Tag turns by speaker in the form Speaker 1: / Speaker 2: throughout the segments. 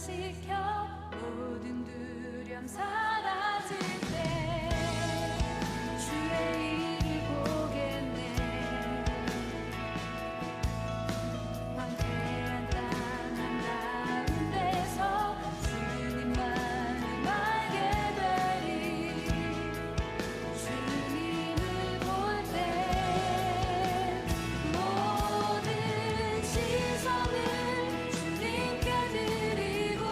Speaker 1: 변화시켜 모든 두려움 사라질 때 주의 일을 보겠네. 황폐한 땅 한가운데서 주님만을 알게 되리. 주님을 볼 때 모든 시선을 주님께 드리고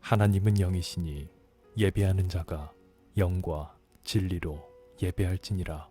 Speaker 2: 하나님은 영이시니 예배하는 자가 영과 진리로 예배할지니라.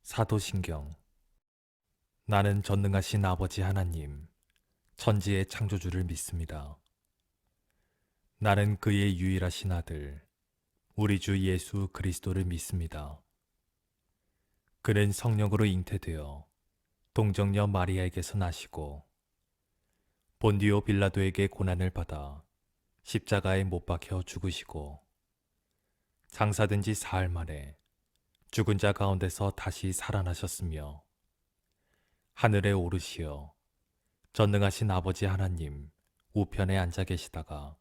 Speaker 2: 사도신경. 나는 전능하신 아버지 하나님, 천지의 창조주를 믿습니다. 나는 그의 유일하신 아들, 우리 주 예수 그리스도를 믿습니다. 그는 성령으로 잉태되어 동정녀 마리아에게서 나시고 본디오 빌라도에게 고난을 받아 십자가에 못 박혀 죽으시고 장사된 지 사흘 만에 죽은 자 가운데서 다시 살아나셨으며 하늘에 오르시어 전능하신 아버지 하나님 우편에 앉아 계시다가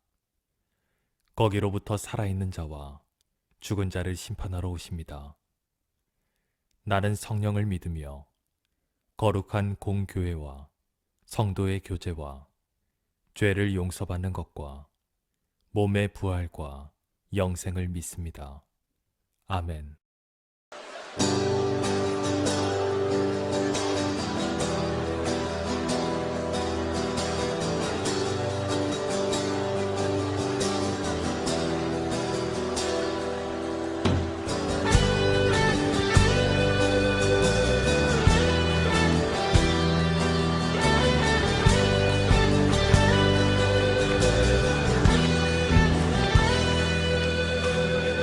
Speaker 2: 거기로부터 살아있는 자와 죽은 자를 심판하러 오십니다. 나는 성령을 믿으며 거룩한 공교회와 성도의 교제와 죄를 용서받는 것과 몸의 부활과 영생을 믿습니다. 아멘.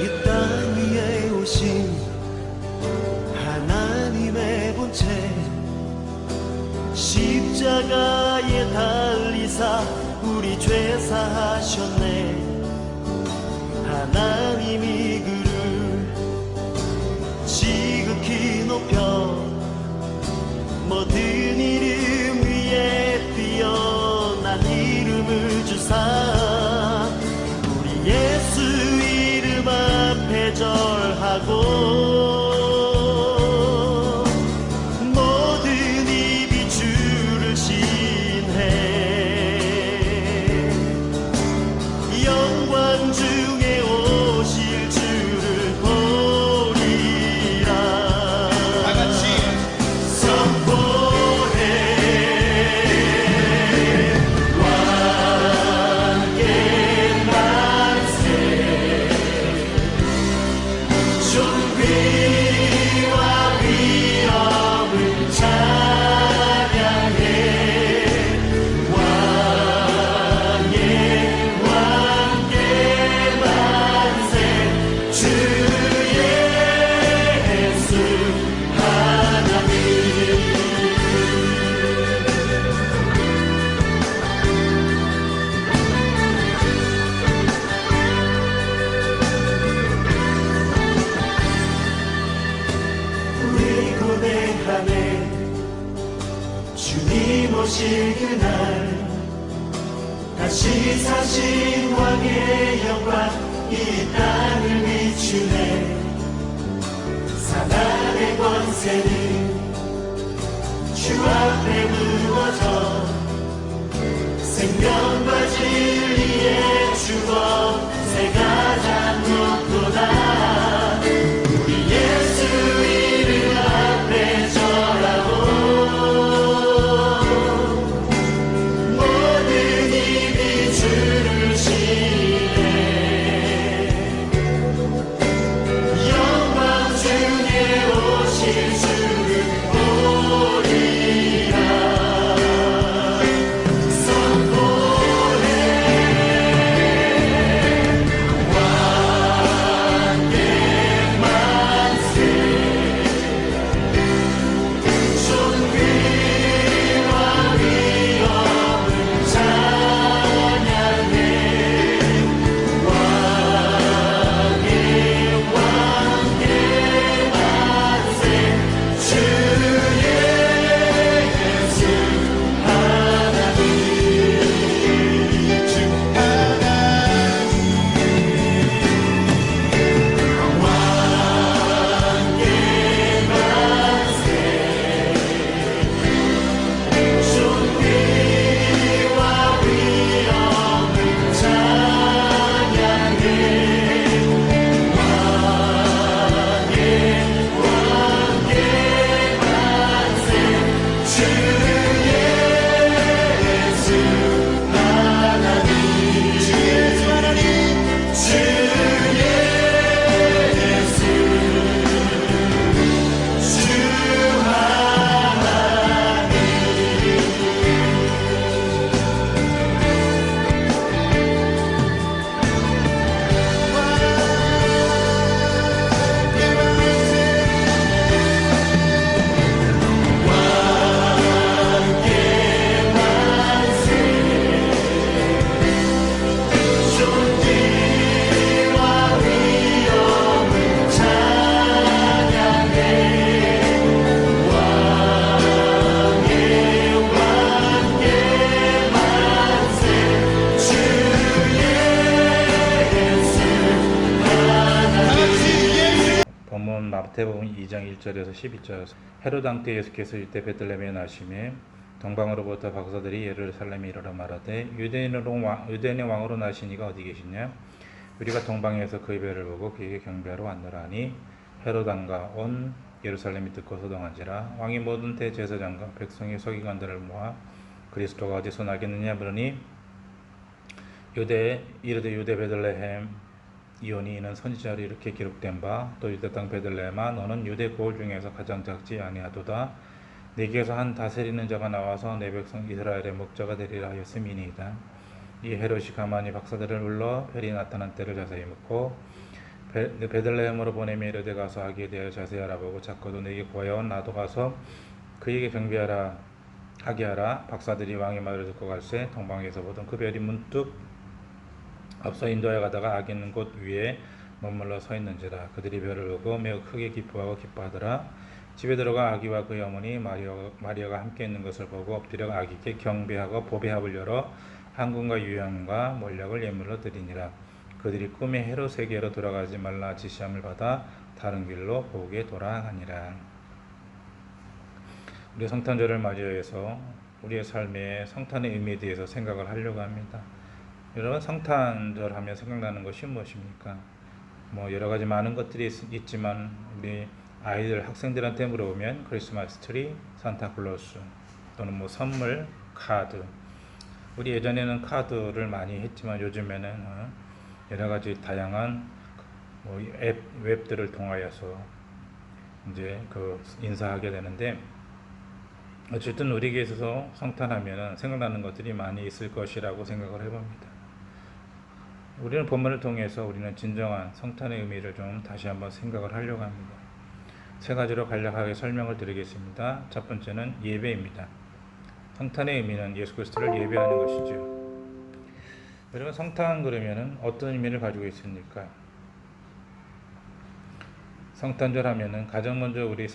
Speaker 3: 이 땅 위에 오신 하나님의 본체 십자가에 달리사 우리 죄 사하셨네. 하나님이 그를 지극히 높여 모든 이름 위에 뛰어난 이름을 주사 우리 예수 이름 앞에 절하고 모든 입이 주를 신해. 영광 중에 오실 주를 보리라. 다같이 선포해. 왕의 만세. 존귀와 위엄을 찬양해. 왕의 만세. 주 예수 하나님. 우리 고백하네. 주님 오실 그날 다시 사신 왕의 영광 이 땅을 비추네. 사단의 권세는 주 앞에 무너져 생명과 진리의 주권 새가 잠겼도다. 우리 예수 이름 앞에 절하고 모든 입이 주를 신해. 영광 중에 오실 주를 보리라. 선포해.
Speaker 4: 마태복음 2장 1절에서 12절. 헤롯 왕 때 예수께서 이때 베들레헴에 나심에 동방으로부터 박사들이 예루살렘에 이르러 말하되 유대인의 왕으로 나신 이가 어디 계시냐? 우리가 동방에서 그의 별을 보고 그에게 경배하러 왔노라 하니 헤롯 왕과 온 예루살렘이 듣고 소동한지라. 왕이 모든 대제사장과 백성의 서기관들을 모아 그리스도가 어디서 나겠느냐 물으니 이르되 유대 베들레헴 이오니 이는 선지자로 이렇게 기록된 바 또 유대 땅 베들레헴아 너는 유대 고을 중에서 가장 작지 아니하도다. 내게서 한 다스리는 자가 나와서 내 백성 이스라엘의 목자가 되리라 하였음이니이다. 이 헤롯이 가만히 박사들을 불러 별이 나타난 때를 자세히 묻고 베들레헴으로 보내며 이르되 가서 아기에 대하여 자세히 알아보고 작고도 내게 구하여 나도 가서 그에게 하게 하라. 박사들이 왕의 말을 듣고 갈새 동방에서 보던 그 별이 문득 앞서 인도하여 가다가 아기 있는 곳 위에 머물러 서 있는지라. 그들이 별을 보고 매우 크게 기뻐하고 기뻐하더라. 집에 들어가 아기와 그의 어머니 마리아가 함께 있는 것을 보고 엎드려 아기께 경배하고 보배합을 열어 한금과 유향과 몰약을 예물로 드리니라. 그들이 꿈에 헤롯에게로 돌아가지 말라 지시함을 받아 다른 길로 보게 돌아가니라. 우리 성탄절을 맞이해서 우리의 삶의 성탄의 의미에 대해서 생각을 하려고 합니다. 여러분, 성탄절 하면 생각나는 것이 무엇입니까? 여러 가지 많은 것들이 있지만 우리 아이들, 학생들한테 물어보면 크리스마스 트리, 산타클로스 또는 선물, 카드. 우리 예전에는 카드를 많이 했지만 요즘에는 여러 가지 다양한 웹들을 통하여서 이제 인사하게 되는데, 어쨌든 우리에게 있어서 성탄하면 생각나는 것들이 많이 있을 것이라고 생각을 해봅니다. 우리는 본문을 통해서 우리는 진정한 성탄의 의미를 좀 다시 한번 생각을 하려고 합니다. 세 가지로 간략하게 설명을 드리겠습니다. 첫 번째는 예배입니다. 성탄의 의미는 예수 그리스도를 예배하는 것이죠. 여러분, 성탄 그러면은 어떤 의미를 가지고 있습니까? 성탄절 하면은 가장 먼저 우리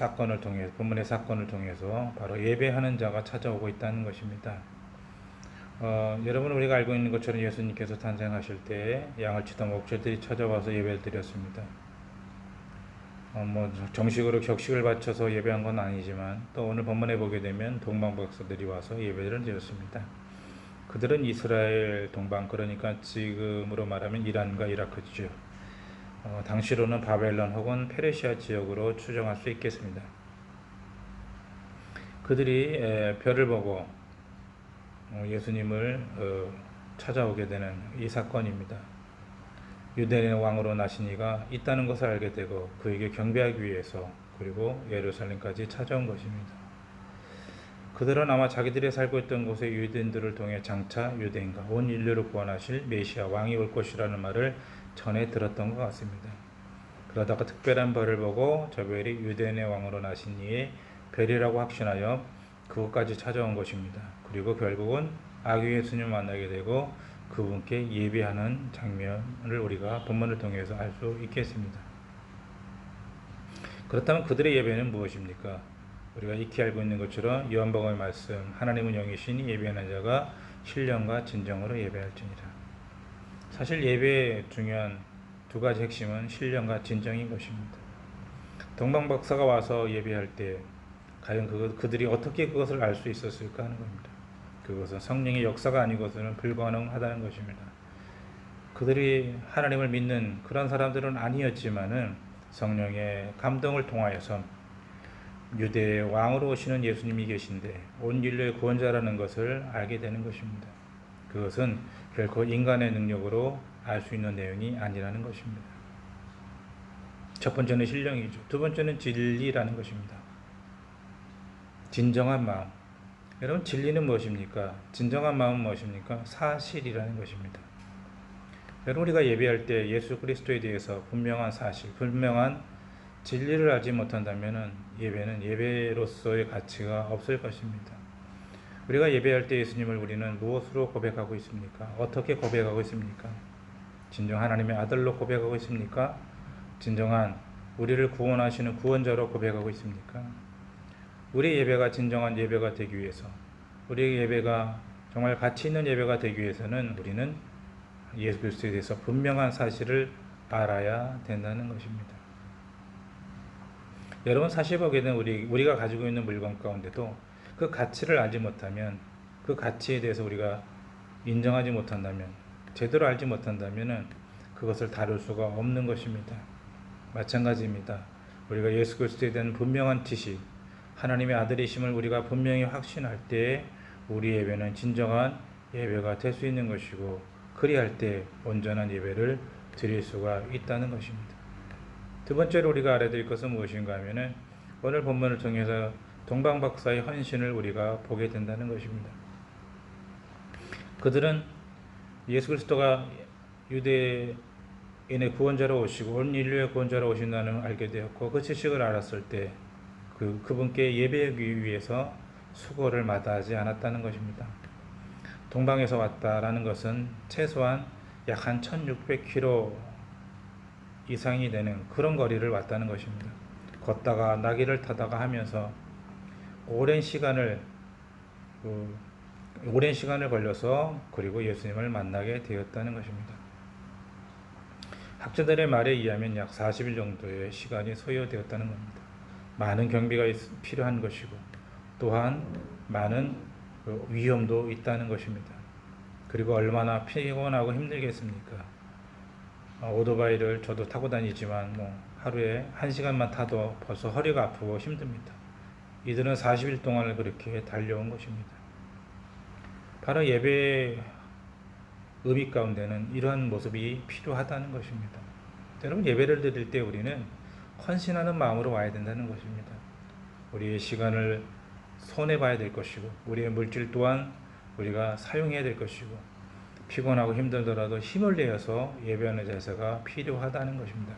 Speaker 4: 본문의 사건을 통해서 바로 예배하는 자가 찾아오고 있다는 것입니다. 여러분, 우리가 알고 있는 것처럼 예수님께서 탄생하실 때 양을 치던 목자들이 찾아와서 예배를 드렸습니다. 정식으로 격식을 바쳐서 예배한 건 아니지만 또 오늘 본문에 보게 되면 동방 박사들이 와서 예배를 드렸습니다. 그들은 이스라엘 동방, 그러니까 지금으로 말하면 이란과 이라크죠. 당시로는 바벨론 혹은 페르시아 지역으로 추정할 수 있겠습니다. 그들이 별을 보고 예수님을 찾아오게 되는 이 사건입니다. 유대인의 왕으로 나신 이가 있다는 것을 알게 되고 그에게 경배하기 위해서 그리고 예루살렘까지 찾아온 것입니다. 그들은 아마 자기들이 살고 있던 곳의 유대인들을 통해 장차 유대인과 온 인류를 구원하실 메시아 왕이 올 것이라는 말을 전해 들었던 것 같습니다. 그러다가 특별한 별을 보고 저 별이 유대인의 왕으로 나신 이의 별이라고 확신하여 그곳까지 찾아온 것입니다. 그리고 결국은 아기 예수님을 만나게 되고 그분께 예배하는 장면을 우리가 본문을 통해서 알 수 있겠습니다. 그렇다면 그들의 예배는 무엇입니까? 우리가 익히 알고 있는 것처럼 요한복음의 말씀, 하나님은 영이시니 예배하는 자가 신령과 진정으로 예배할지니라. 사실 예배의 중요한 두 가지 핵심은 신령과 진정인 것입니다. 동방 박사가 와서 예배할 때 과연 그들이 어떻게 그것을 알 수 있었을까 하는 겁니다. 그것은 성령의 역사가 아니고서는 불가능하다는 것입니다. 그들이 하나님을 믿는 그런 사람들은 아니었지만은 성령의 감동을 통하여서 유대의 왕으로 오시는 예수님이 계신데 온 인류의 구원자라는 것을 알게 되는 것입니다. 그것은 결코 인간의 능력으로 알 수 있는 내용이 아니라는 것입니다. 첫 번째는 신령이죠. 두 번째는 진리라는 것입니다. 진정한 마음. 여러분, 진리는 무엇입니까? 진정한 마음은 무엇입니까? 사실이라는 것입니다. 여러분, 우리가 예배할 때 예수 그리스도에 대해서 분명한 사실, 분명한 진리를 알지 못한다면 예배는 예배로서의 가치가 없을 것입니다. 우리가 예배할 때 예수님을 우리는 무엇으로 고백하고 있습니까? 어떻게 고백하고 있습니까? 진정 하나님의 아들로 고백하고 있습니까? 진정한 우리를 구원하시는 구원자로 고백하고 있습니까? 우리의 예배가 진정한 예배가 되기 위해서, 우리의 예배가 정말 가치 있는 예배가 되기 위해서는 우리는 예수 그리스도에 대해서 분명한 사실을 알아야 된다는 것입니다. 여러분 사실 보게는 우리가 가지고 있는 물건 가운데도 그 가치를 알지 못하면, 그 가치에 대해서 우리가 인정하지 못한다면, 제대로 알지 못한다면은 그것을 다룰 수가 없는 것입니다. 마찬가지입니다. 우리가 예수 그리스도에 대한 분명한 지식, 하나님의 아들이심을 우리가 분명히 확신할 때 우리 예배는 진정한 예배가 될 수 있는 것이고, 그리할 때 온전한 예배를 드릴 수가 있다는 것입니다. 두 번째로 우리가 알아야 것은 무엇인가 하면은 오늘 본문을 통해서 동방박사의 헌신을 우리가 보게 된다는 것입니다. 그들은 예수 그리스도가 유대인의 구원자로 오시고 온 인류의 구원자로 오신다는 걸 알게 되었고, 그 지식을 알았을 때 그분께 예배하기 위해서 수고를 마다하지 않았다는 것입니다. 동방에서 왔다라는 것은 최소한 약 한 1600km 이상이 되는 그런 거리를 왔다는 것입니다. 걷다가 나귀를 타다가 하면서 오랜 시간을 걸려서 그리고 예수님을 만나게 되었다는 것입니다. 학자들의 말에 의하면 약 40일 정도의 시간이 소요되었다는 겁니다. 많은 경비가 필요한 것이고, 또한 많은 위험도 있다는 것입니다. 그리고 얼마나 피곤하고 힘들겠습니까? 오토바이를 저도 타고 다니지만 하루에 1시간만 타도 벌써 허리가 아프고 힘듭니다. 이들은 40일 동안을 그렇게 달려온 것입니다. 바로 예배의 의미 가운데는 이러한 모습이 필요하다는 것입니다. 여러분, 예배를 드릴 때 우리는 헌신하는 마음으로 와야 된다는 것입니다. 우리의 시간을 손해봐야 될 것이고, 우리의 물질 또한 우리가 사용해야 될 것이고, 피곤하고 힘들더라도 힘을 내어서 예배하는 자세가 필요하다는 것입니다.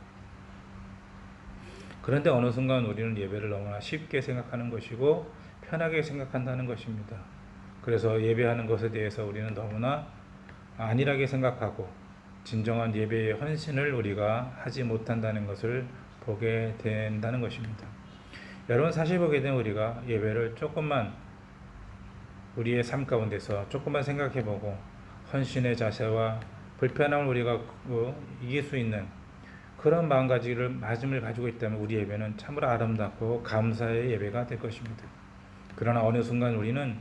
Speaker 4: 그런데 어느 순간 우리는 예배를 너무나 쉽게 생각하는 것이고 편하게 생각한다는 것입니다. 그래서 예배하는 것에 대해서 우리는 너무나 안일하게 생각하고 진정한 예배의 헌신을 우리가 하지 못한다는 것을 보게 된다는 것입니다. 여러분, 사실 보게 되면 우리가 예배를 조금만 우리의 삶 가운데서 조금만 생각해보고 헌신의 자세와 불편함을 우리가 이길 수 있는 그런 마음가짐을 가지고 있다면 우리 예배는 참으로 아름답고 감사의 예배가 될 것입니다. 그러나 어느 순간 우리는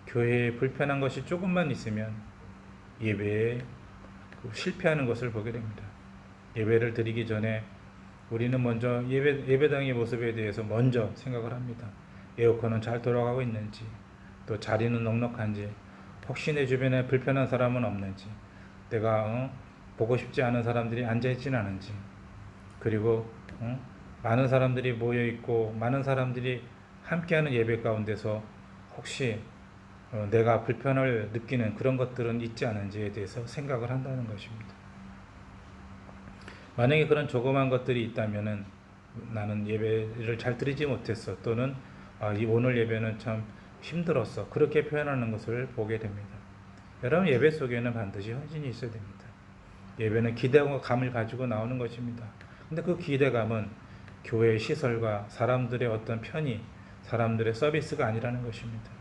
Speaker 4: 교회에 불편한 것이 조금만 있으면 예배에 실패하는 것을 보게 됩니다. 예배를 드리기 전에 우리는 먼저 예배당의 모습에 대해서 먼저 생각을 합니다. 에어컨은 잘 돌아가고 있는지, 또 자리는 넉넉한지, 혹시 내 주변에 불편한 사람은 없는지, 내가 보고 싶지 않은 사람들이 앉아있지는 않은지, 그리고 많은 사람들이 모여있고 많은 사람들이 함께하는 예배 가운데서 혹시 내가 불편을 느끼는 그런 것들은 있지 않은지에 대해서 생각을 한다는 것입니다. 만약에 그런 조그만 것들이 있다면은 나는 예배를 잘 드리지 못했어, 또는 오늘 예배는 참 힘들었어, 그렇게 표현하는 것을 보게 됩니다. 여러분, 예배 속에는 반드시 헌신이 있어야 됩니다. 예배는 기대감을 가지고 나오는 것입니다. 근데 그 기대감은 교회의 시설과 사람들의 어떤 편의, 사람들의 서비스가 아니라는 것입니다.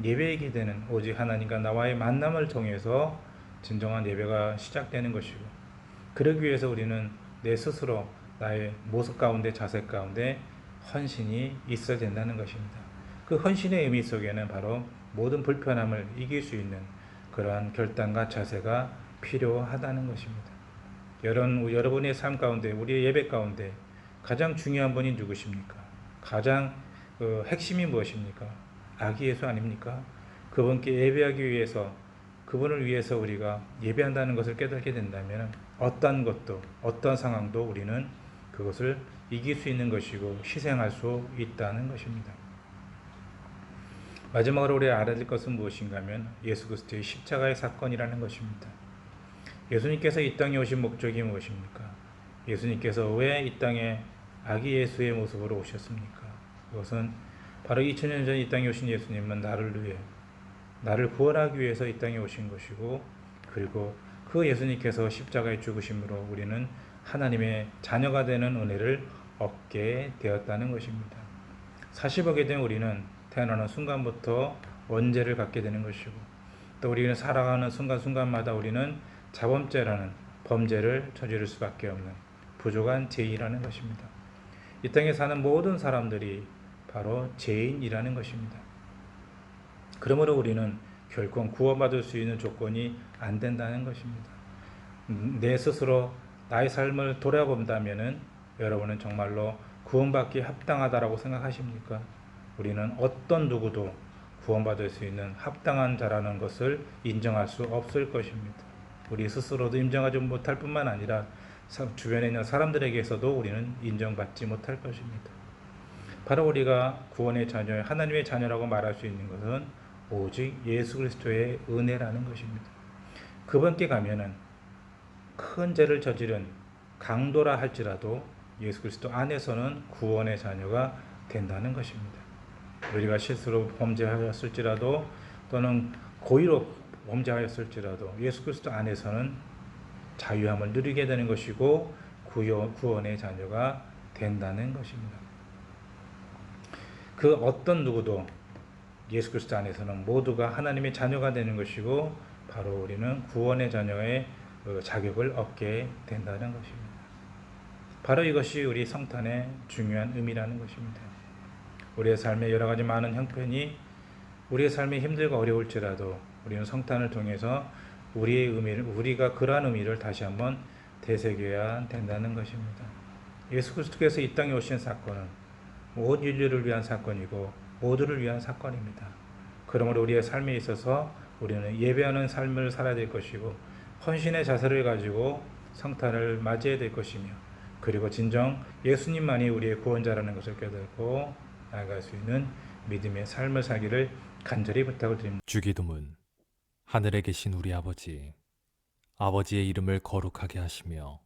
Speaker 4: 예배의 기대는 오직 하나님과 나와의 만남을 통해서 진정한 예배가 시작되는 것이고, 그러기 위해서 우리는 내 스스로 나의 모습 가운데, 자세 가운데 헌신이 있어야 된다는 것입니다. 그 헌신의 의미 속에는 바로 모든 불편함을 이길 수 있는 그러한 결단과 자세가 필요하다는 것입니다. 여러분의 삶 가운데, 우리의 예배 가운데 가장 중요한 분이 누구십니까? 가장 핵심이 무엇입니까? 아기 예수 아닙니까? 그분께 예배하기 위해서, 그분을 위해서 우리가 예배한다는 것을 깨닫게 된다면 어떤 것도, 어떤 상황도 우리는 그것을 이길 수 있는 것이고 희생할 수 있다는 것입니다. 마지막으로 우리가 알아야 될 것은 무엇인가 하면 예수 그리스도의 십자가의 사건이라는 것입니다. 예수님께서 이 땅에 오신 목적이 무엇입니까? 예수님께서 왜 이 땅에 아기 예수의 모습으로 오셨습니까? 그것은 바로 2000년 전 이 땅에 오신 예수님은 나를 위해, 나를 구원하기 위해서 이 땅에 오신 것이고, 그리고 그 예수님께서 십자가의 죽으심으로 우리는 하나님의 자녀가 되는 은혜를 얻게 되었다는 것입니다. 사실 보게 되면 우리는 태어나는 순간부터 원죄를 갖게 되는 것이고, 또 우리는 살아가는 순간순간마다 우리는 자범죄라는 범죄를 저지를 수밖에 없는 부족한 죄인이라는 것입니다. 이 땅에 사는 모든 사람들이 바로 죄인이라는 것입니다. 그러므로 우리는 결코 구원받을 수 있는 조건이 안 된다는 것입니다. 내 스스로 나의 삶을 돌아본다면은 여러분은 정말로 구원받기 합당하다라고 생각하십니까? 우리는 어떤 누구도 구원받을 수 있는 합당한 자라는 것을 인정할 수 없을 것입니다. 우리 스스로도 인정하지 못할 뿐만 아니라 주변에 있는 사람들에게서도 우리는 인정받지 못할 것입니다. 바로 우리가 구원의 자녀, 하나님의 자녀라고 말할 수 있는 것은 오직 예수 그리스도의 은혜라는 것입니다. 그분께 가면은 큰 죄를 저지른 강도라 할지라도 예수 그리스도 안에서는 구원의 자녀가 된다는 것입니다. 우리가 실수로 범죄하였을지라도 또는 고의로 범죄하였을지라도 예수 그리스도 안에서는 자유함을 누리게 되는 것이고 구원의 자녀가 된다는 것입니다. 그 어떤 누구도 예수 그리스도 안에서는 모두가 하나님의 자녀가 되는 것이고 바로 우리는 구원의 자녀의 자격을 얻게 된다는 것입니다. 바로 이것이 우리 성탄의 중요한 의미라는 것입니다. 우리의 삶에 여러 가지 많은 형편이 우리의 삶이 힘들고 어려울지라도 우리는 성탄을 통해서 우리가 그러한 의미를 다시 한번 되새겨야 된다는 것입니다. 예수 그리스도께서 이 땅에 오신 사건은 온 인류를 위한 사건이고 모두를 위한 사건입니다. 그러므로 우리의 삶에 있어서 우리는 예배하는 삶을 살아야 될 것이고 헌신의 자세를 가지고 성탄을 맞이해야 될 것이며 그리고 진정 예수님만이 우리의 구원자라는 것을 깨닫고 나아갈 수 있는 믿음의 삶을 살기를 간절히 부탁을 드립니다.
Speaker 2: 주기도문. 하늘에 계신 우리 아버지, 아버지의 이름을 거룩하게 하시며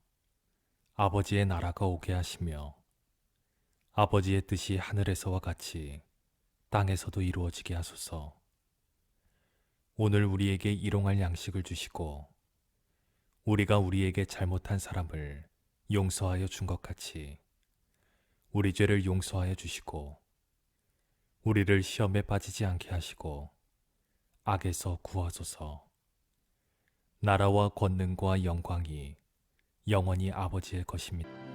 Speaker 2: 아버지의 나라가 오게 하시며 아버지의 뜻이 하늘에서와 같이 땅에서도 이루어지게 하소서. 오늘 우리에게 일용할 양식을 주시고 우리가 우리에게 잘못한 사람을 용서하여 준 것 같이 우리 죄를 용서하여 주시고 우리를 시험에 빠지지 않게 하시고 악에서 구하소서. 나라와 권능과 영광이 영원히 아버지의 것입니다.